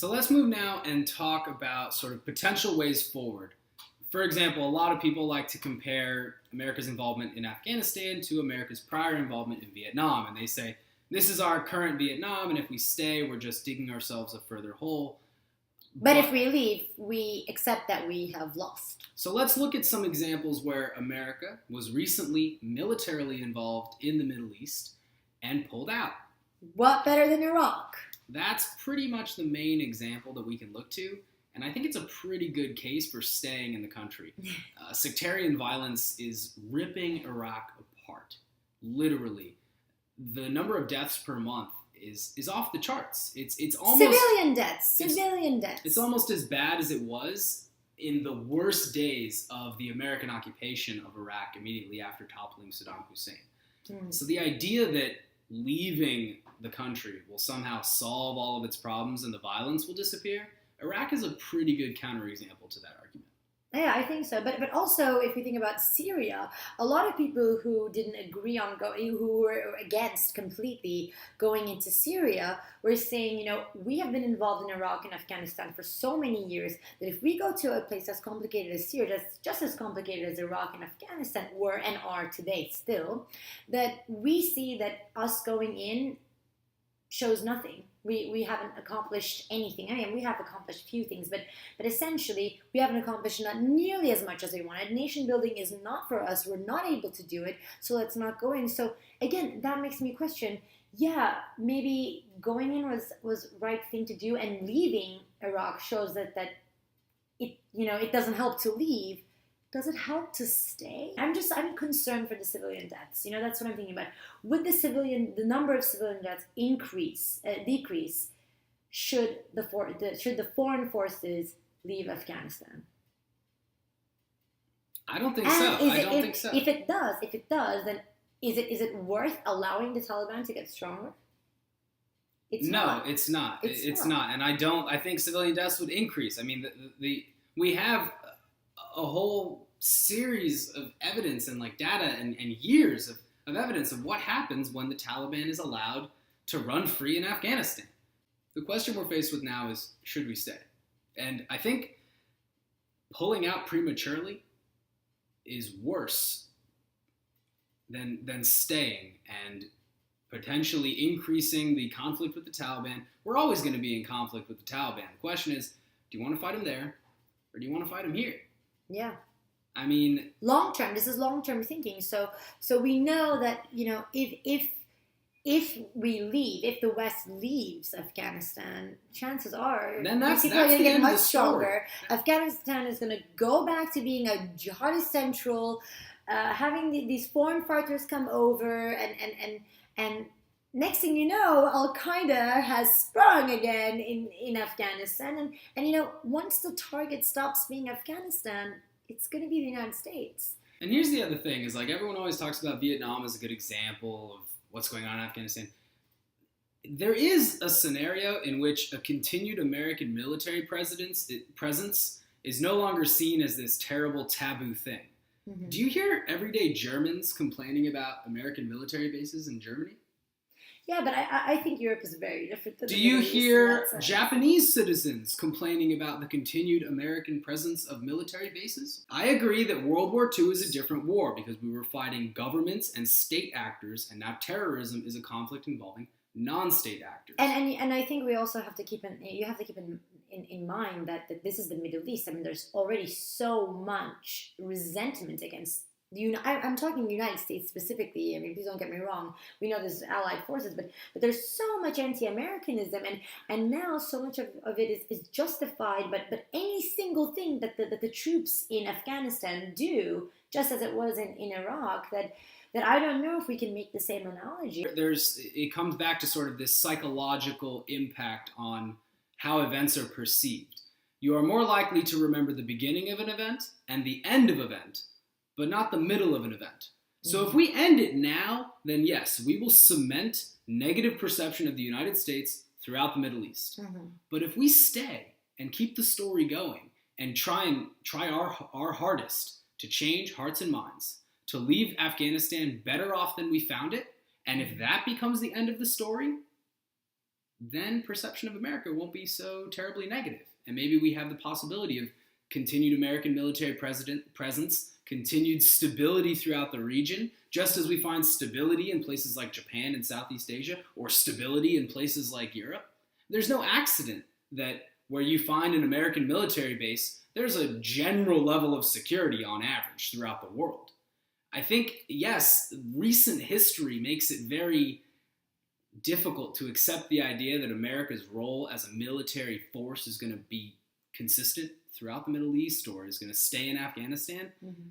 So let's move now and talk about sort of potential ways forward. For example, a lot of people like to compare America's involvement in Afghanistan to America's prior involvement in Vietnam. And they say, this is our current Vietnam, and if we stay, we're just digging ourselves a further hole. But if we leave, we accept that we have lost. So let's look at some examples where America was recently militarily involved in the Middle East and pulled out. What better than Iraq? That's pretty much the main example that we can look to. And I think it's a pretty good case for staying in the country. Sectarian violence is ripping Iraq apart, literally. The number of deaths per month is off the charts. It's almost civilian deaths. It's almost as bad as it was in the worst days of the American occupation of Iraq immediately after toppling Saddam Hussein. So the idea that leaving the country will somehow solve all of its problems and the violence will disappear, Iraq is a pretty good counterexample to that argument. Yeah, I think so. But also, if you think about Syria, a lot of people who didn't agree on who were against completely going into Syria, were saying, we have been involved in Iraq and Afghanistan for so many years that if we go to a place as complicated as Syria, that's just as complicated as Iraq and Afghanistan were and are today still, that we see that us going in shows nothing. We haven't accomplished anything. I mean, we have accomplished a few things, but essentially, we haven't accomplished not nearly as much as we wanted. Nation building is not for us. We're not able to do it, so let's not go in. So again, that makes me question, maybe going in was right thing to do, and leaving Iraq shows that it doesn't help to leave. Does it help to stay? I'm concerned for the civilian deaths. That's what I'm thinking about. Would the number of civilian deaths decrease? Should the foreign forces leave Afghanistan? I don't think so. I don't think so. If it does, then is it worth allowing the Taliban to get stronger? It's not. It's not. And I think civilian deaths would increase. I mean, we have a whole series of evidence and data and years of evidence of what happens when the Taliban is allowed to run free in Afghanistan. The question we're faced with now is, should we stay? And I think pulling out prematurely is worse than staying and potentially increasing the conflict with the Taliban. We're always going to be in conflict with the Taliban. The question is, do you want to fight them there or do you want to fight them here? Yeah. I mean, long-term, this is long-term thinking. So we know that, if we leave, if the West leaves Afghanistan, chances are then that's people are going to get much stronger. Afghanistan is going to go back to being a jihadist central, having these foreign fighters come over, and next thing you know, Al-Qaeda has sprung again in Afghanistan. And once the target stops being Afghanistan, it's going to be the United States. And here's the other thing, is everyone always talks about Vietnam as a good example of what's going on in Afghanistan. There is a scenario in which a continued American military presence is no longer seen as this terrible taboo thing. Mm-hmm. Do you hear everyday Germans complaining about American military bases in Germany? Yeah, but I think Europe is very different than Do you hear Japanese citizens complaining about the continued American presence of military bases? I agree that World War II is a different war because we were fighting governments and state actors, and now terrorism is a conflict involving non-state actors. And I think we also have to keep in mind that this is the Middle East. I mean, there's already so much resentment against I'm talking United States specifically. I mean, please don't get me wrong. We know there's allied forces, but there's so much anti-Americanism, and now so much of it is justified. But any single thing that the troops in Afghanistan do, just as it was in Iraq, that I don't know if we can make the same analogy. It comes back to sort of this psychological impact on how events are perceived. You are more likely to remember the beginning of an event and the end of an event, but not the middle of an event. So if we end it now, then yes, we will cement negative perception of the United States throughout the Middle East. Mm-hmm. But if we stay and keep the story going and try our hardest to change hearts and minds, to leave Afghanistan better off than we found it, and if that becomes the end of the story, then perception of America won't be so terribly negative. And maybe we have the possibility of continued American military presence, continued stability throughout the region, just as we find stability in places like Japan and Southeast Asia, or stability in places like Europe. There's no accident that where you find an American military base, there's a general level of security on average throughout the world. I think, yes, recent history makes it very difficult to accept the idea that America's role as a military force is going to be consistent throughout the Middle East or is going to stay in Afghanistan. Mm-hmm.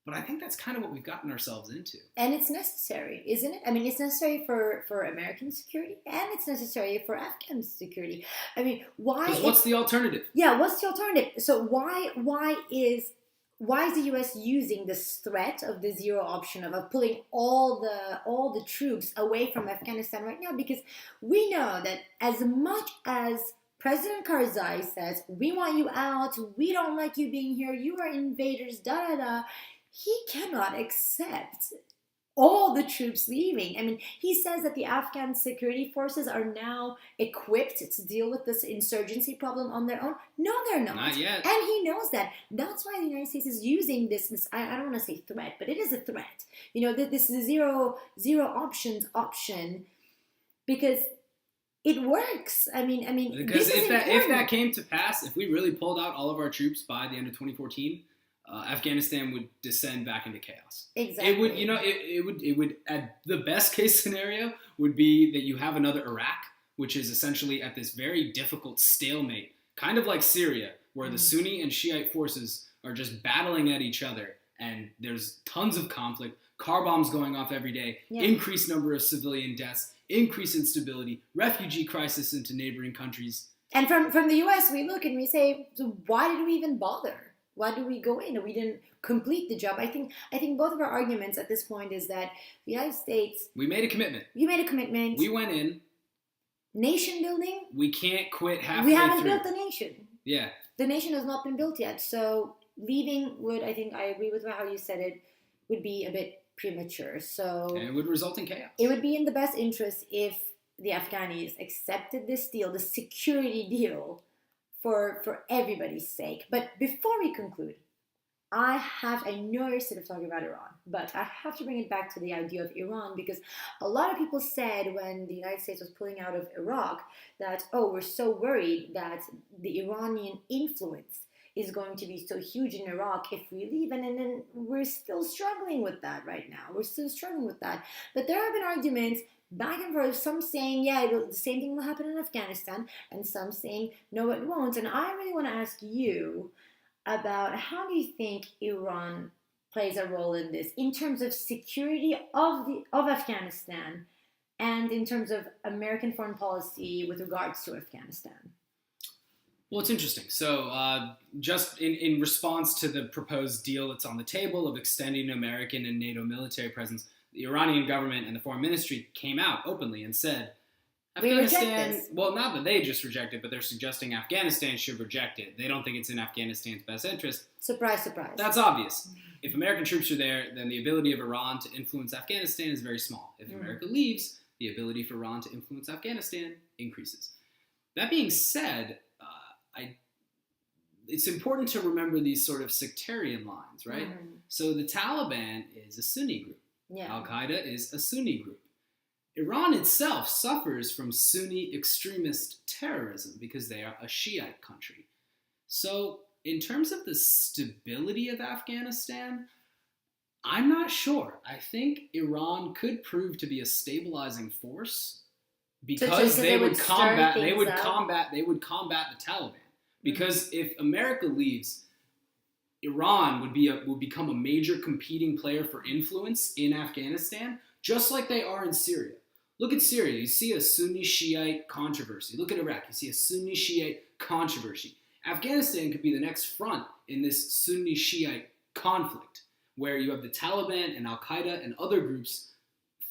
But I think that's kind of what we've gotten ourselves into. And it's necessary, isn't it? I mean, it's necessary for American security and it's necessary for Afghan security. I mean, why? What's the alternative? Yeah, what's the alternative? So why is the U.S. using this threat of the zero option of pulling all the troops away from Afghanistan right now? Because we know that as much as President Karzai says, we want you out, we don't like you being here, you are invaders, da-da-da, he cannot accept all the troops leaving. I mean, he says that the Afghan security forces are now equipped to deal with this insurgency problem on their own. No, they're not. Not yet. And he knows that. That's why the United States is using this I don't want to say threat, but it is a threat. You know, this is a zero option because it works. I mean, because if that came to pass, if we really pulled out all of our troops by the end of 2014, Afghanistan would descend back into chaos. Exactly. It would at the best case scenario would be that you have another Iraq, which is essentially at this very difficult stalemate, kind of like Syria, where the Sunni and Shiite forces are just battling at each other, and there's tons of conflict, car bombs going off every day, increased number of civilian deaths, increased instability, refugee crisis into neighboring countries. And from the U.S., we look and we say, so why did we even bother? Why do we go in? We didn't complete the job. I think both of our arguments at this point is that the United States... We made a commitment. You made a commitment. We went in. Nation building. We can't quit halfway through. We haven't built the nation. Yeah. The nation has not been built yet. So leaving would, I think I agree with how you said it, would be a bit premature. So and it would result in chaos. It would be in the best interest if the Afghanis accepted this deal, the security deal, for everybody's sake. But before we conclude, I know you're sort of talking about Iran, but I have to bring it back to the idea of Iran, because a lot of people said when the United States was pulling out of Iraq that, oh, we're so worried that the Iranian influence is going to be so huge in Iraq if we leave, and then we're still struggling with that right now. We're still struggling with that. But there have been arguments back and forth, some saying, yeah, the same thing will happen in Afghanistan, and some saying, no, it won't. And I really want to ask you about how do you think Iran plays a role in this, in terms of security of Afghanistan, and in terms of American foreign policy with regards to Afghanistan? Well, it's interesting. So just in response to the proposed deal that's on the table of extending American and NATO military presence, the Iranian government and the foreign ministry came out openly and said, Afghanistan, well, not that they just reject it, but they're suggesting Afghanistan should reject it. They don't think it's in Afghanistan's best interest. Surprise, surprise. That's obvious. If American troops are there, then the ability of Iran to influence Afghanistan is very small. If America leaves, the ability for Iran to influence Afghanistan increases. That being said, it's important to remember these sort of sectarian lines, right? Mm-hmm. So the Taliban is a Sunni group. Yeah. Al-Qaeda is a Sunni group. Iran itself suffers from Sunni extremist terrorism because they are a Shiite country. So in terms of the stability of Afghanistan, I'm not sure. I think Iran could prove to be a stabilizing force because they would combat the Taliban. Because if America leaves, Iran would become a major competing player for influence in Afghanistan, just like they are in Syria. Look at Syria. You see a Sunni Shiite controversy. Look at Iraq. You see a Sunni Shiite controversy. Afghanistan could be the next front in this Sunni Shiite conflict, where you have the Taliban and Al-Qaeda and other groups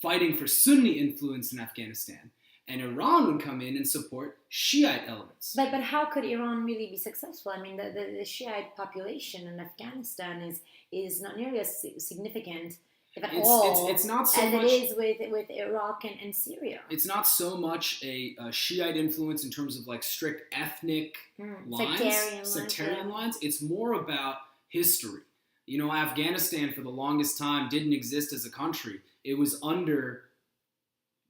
fighting for Sunni influence in Afghanistan. And Iran would come in and support Shiite elements. But how could Iran really be successful? I mean, the Shiite population in Afghanistan is not nearly as significant if at all, it's not so as much, it is with Iraq and Syria. It's not so much a Shiite influence in terms of like strict ethnic lines, sectarian lines. It's more about history. You know, Afghanistan for the longest time didn't exist as a country. It was under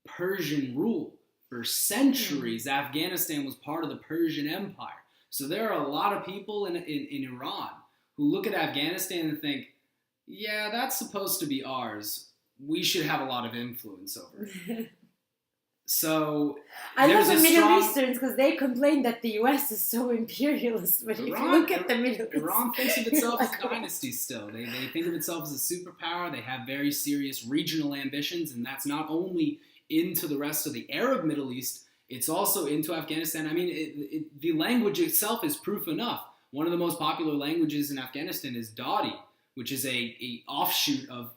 Persian rule for centuries. Afghanistan was part of the Persian Empire. So there are a lot of people in Iran who look at Afghanistan and think, yeah, that's supposed to be ours. We should have a lot of influence over it. So I love the Middle Easterns because they complain that the US is so imperialist. But if you look at the Middle East, Iran thinks of itself as a dynasty still. They think of itself as a superpower. They have very serious regional ambitions, and that's not only into the rest of the Arab Middle East, it's also into Afghanistan. I mean, the language itself is proof enough. One of the most popular languages in Afghanistan is Dadi, which is a offshoot of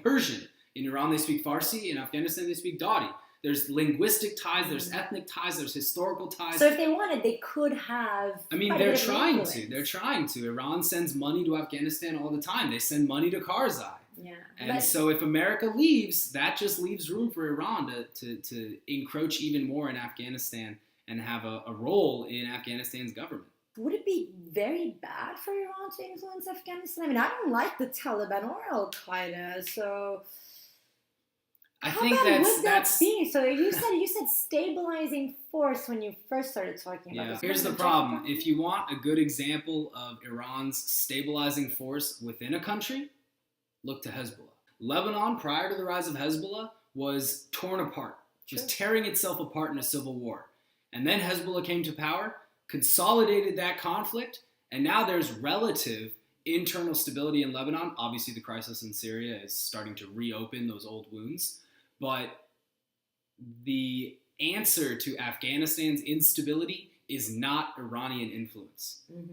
Persian. In Iran, they speak Farsi. In Afghanistan, they speak Dadi. There's linguistic ties, there's ethnic ties, there's historical ties. So if they wanted, they could have. I mean, they're trying to. They're trying to. Iran sends money to Afghanistan all the time. They send money to Karzai. Yeah. And so if America leaves, that just leaves room for Iran to encroach even more in Afghanistan and have a role in Afghanistan's government. Would it be very bad for Iran to influence Afghanistan? I mean, I don't like the Taliban or Al-Qaeda, so I how think bad would that that's be? So you said stabilizing force when you first started talking about this. Here's the problem. If you want a good example of Iran's stabilizing force within a country, look to Hezbollah. Lebanon, prior to the rise of Hezbollah, was torn apart, just tearing itself apart in a civil war. And then Hezbollah came to power, consolidated that conflict, and now there's relative internal stability in Lebanon. Obviously, the crisis in Syria is starting to reopen those old wounds. But the answer to Afghanistan's instability is not Iranian influence. Mm-hmm.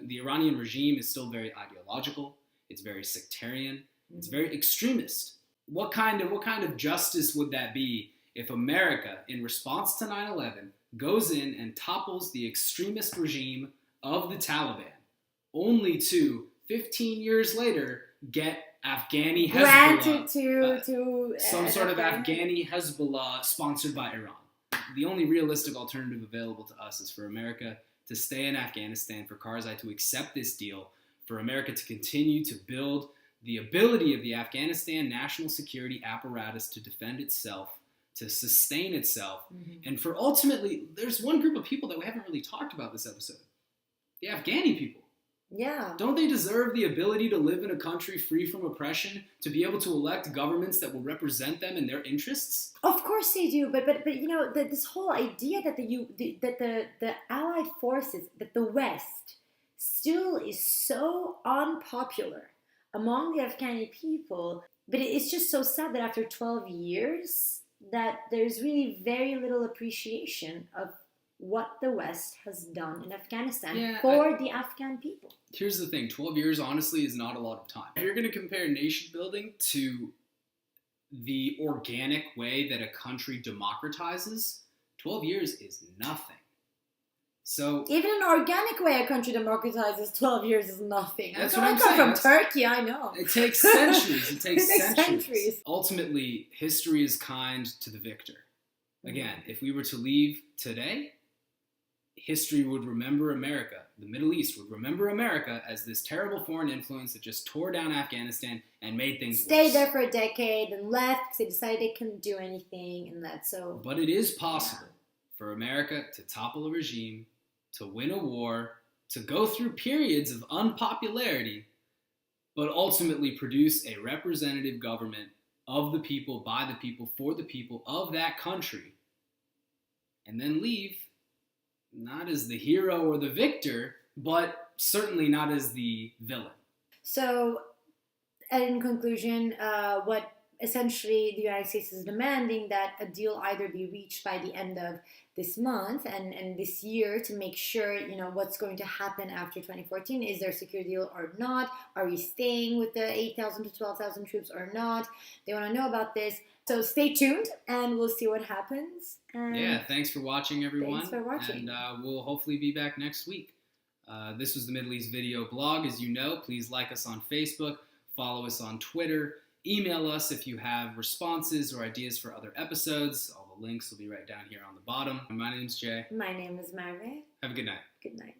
The Iranian regime is still very ideological. It's very sectarian. Mm-hmm. It's very extremist. What kind of justice would that be if America, in response to 9/11, goes in and topples the extremist regime of the Taliban, only to 15 years later get Afghani Hezbollah, to some sort of Afghani Hezbollah sponsored by Iran. The only realistic alternative available to us is for America to stay in Afghanistan, for Karzai to accept this deal, for America to continue to build the ability of the Afghanistan national security apparatus to defend itself, to sustain itself, and for ultimately, there's one group of people that we haven't really talked about this episode, the Afghani people. Yeah. Don't they deserve the ability to live in a country free from oppression, to be able to elect governments that will represent them and their interests? Of course they do, but you know, this whole idea that the Allied forces, that the West still is so unpopular among the Afghani people, but it's just so sad that after 12 years that there's really very little appreciation of what the West has done in Afghanistan for the Afghan people. Here's the thing, 12 years honestly is not a lot of time. If you're going to compare nation building to the organic way that a country democratizes, 12 years is nothing. So even an organic way a country democratizes, 12 years is nothing. That's what I'm saying. from Turkey, I know. It takes centuries. It takes centuries. Ultimately, history is kind to the victor. Again, if we were to leave today, history would remember America, the Middle East would remember America as this terrible foreign influence that just tore down Afghanistan and made things worse. Stayed there for a decade and left because they decided they couldn't do anything, and that's so. But it is possible for America to topple a regime, to win a war, to go through periods of unpopularity, but ultimately produce a representative government of the people, by the people, for the people of that country, and then leave not as the hero or the victor, but certainly not as the villain. So, in conclusion, what essentially the United States is demanding that a deal either be reached by the end of this month and this year to make sure, you know, what's going to happen after 2014. Is there a secure deal or not? Are we staying with the 8,000 to 12,000 troops or not? They want to know about this. So stay tuned and we'll see what happens. And thanks for watching, everyone. Thanks for watching. And we'll hopefully be back next week. This was the Middle East Video Blog. As you know, please like us on Facebook. Follow us on Twitter. Email us if you have responses or ideas for other episodes. All the links will be right down here on the bottom. My name's Jay. My name is Merve. Have a good night. Good night.